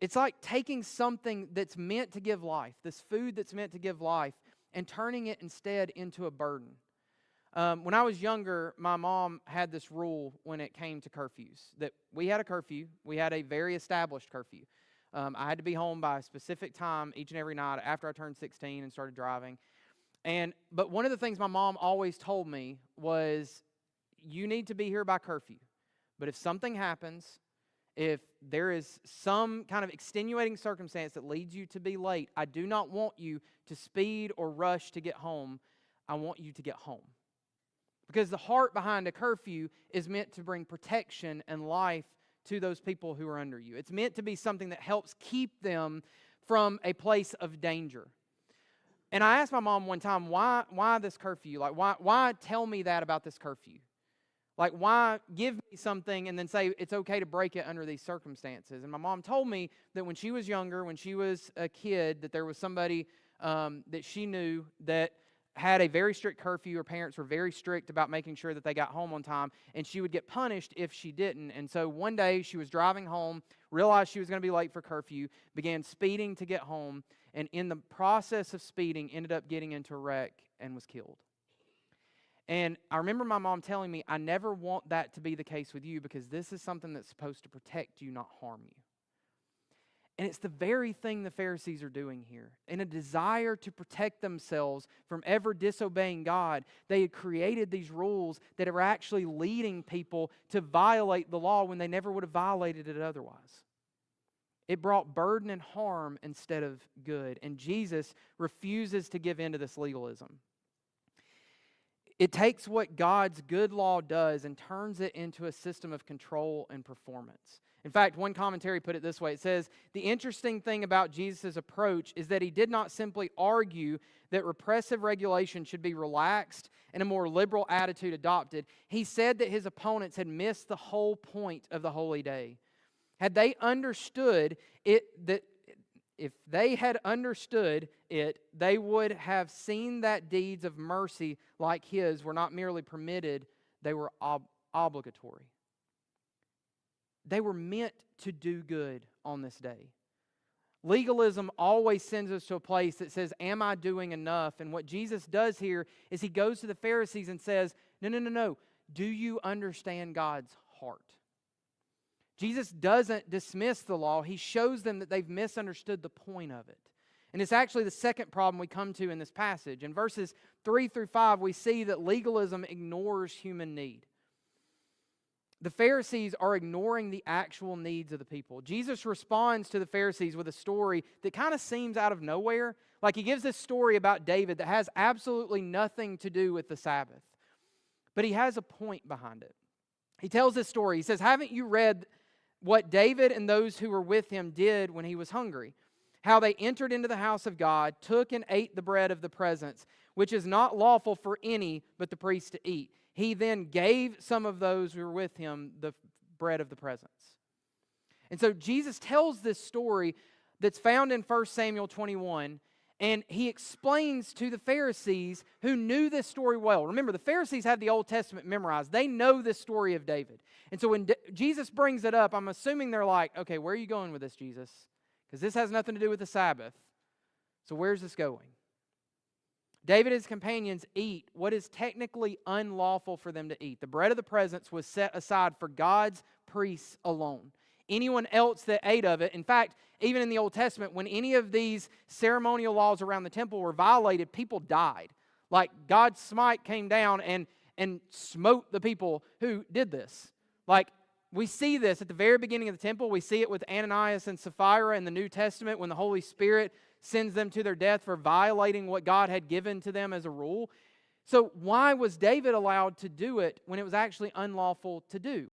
It's like taking something that's meant to give life, this food that's meant to give life, and turning it instead into a burden. When I was younger, my mom had this rule when it came to curfews, that we had a curfew. We had a very established curfew. I had to be home by a specific time each and every night after I turned 16 and started driving. But one of the things my mom always told me was, you need to be here by curfew. But if something happens, if there is some kind of extenuating circumstance that leads you to be late, I do not want you to speed or rush to get home. I want you to get home. Because the heart behind a curfew is meant to bring protection and life to those people who are under you. It's meant to be something that helps keep them from a place of danger. And I asked my mom one time, why this curfew? Like, why tell me that about this curfew? Like, why give me something and then say it's okay to break it under these circumstances? And my mom told me that when she was younger, when she was a kid, that there was somebody that she knew that had a very strict curfew. Her parents were very strict about making sure that they got home on time, and she would get punished if she didn't. And so one day she was driving home, realized she was going to be late for curfew, began speeding to get home, and in the process of speeding ended up getting into a wreck and was killed. And I remember my mom telling me, I never want that to be the case with you, because this is something that's supposed to protect you, not harm you. And it's the very thing the Pharisees are doing here. In a desire to protect themselves from ever disobeying God, they had created these rules that are actually leading people to violate the law when they never would have violated it otherwise. It brought burden and harm instead of good. And Jesus refuses to give in to this legalism. It takes what God's good law does and turns it into a system of control and performance. In fact, one commentary put it this way. It says, the interesting thing about Jesus' approach is that he did not simply argue that repressive regulation should be relaxed and a more liberal attitude adopted. He said that his opponents had missed the whole point of the holy day. Had they understood it, that if they had understood it, they would have seen that deeds of mercy like his were not merely permitted, they were obligatory. They were meant to do good on this day. Legalism always sends us to a place that says, am I doing enough? And what Jesus does here is he goes to the Pharisees and says, no. Do you understand God's heart? Jesus doesn't dismiss the law. He shows them that they've misunderstood the point of it. And it's actually the second problem we come to in this passage. In verses 3 through 5, we see that legalism ignores human need. The Pharisees are ignoring the actual needs of the people. Jesus responds to the Pharisees with a story that kind of seems out of nowhere. Like he gives this story about David that has absolutely nothing to do with the Sabbath. But he has a point behind it. He tells this story. He says, haven't you read what David and those who were with him did when he was hungry? How they entered into the house of God, took and ate the bread of the presence, which is not lawful for any but the priest to eat. He then gave some of those who were with him the bread of the presence. And so Jesus tells this story that's found in 1 Samuel 21, and he explains to the Pharisees who knew this story well. Remember, the Pharisees had the Old Testament memorized. They know this story of David. And so when Jesus brings it up, I'm assuming they're like, okay, where are you going with this, Jesus? Because this has nothing to do with the Sabbath. So where's this going? David and his companions eat what is technically unlawful for them to eat. The bread of the presence was set aside for God's priests alone. Anyone else that ate of it, in fact, even in the Old Testament, when any of these ceremonial laws around the temple were violated, people died. Like God's smite came down and smote the people who did this. Like we see this at the very beginning of the temple. We see it with Ananias and Sapphira in the New Testament when the Holy Spirit sends them to their death for violating what God had given to them as a rule. So why was David allowed to do it when it was actually unlawful to do?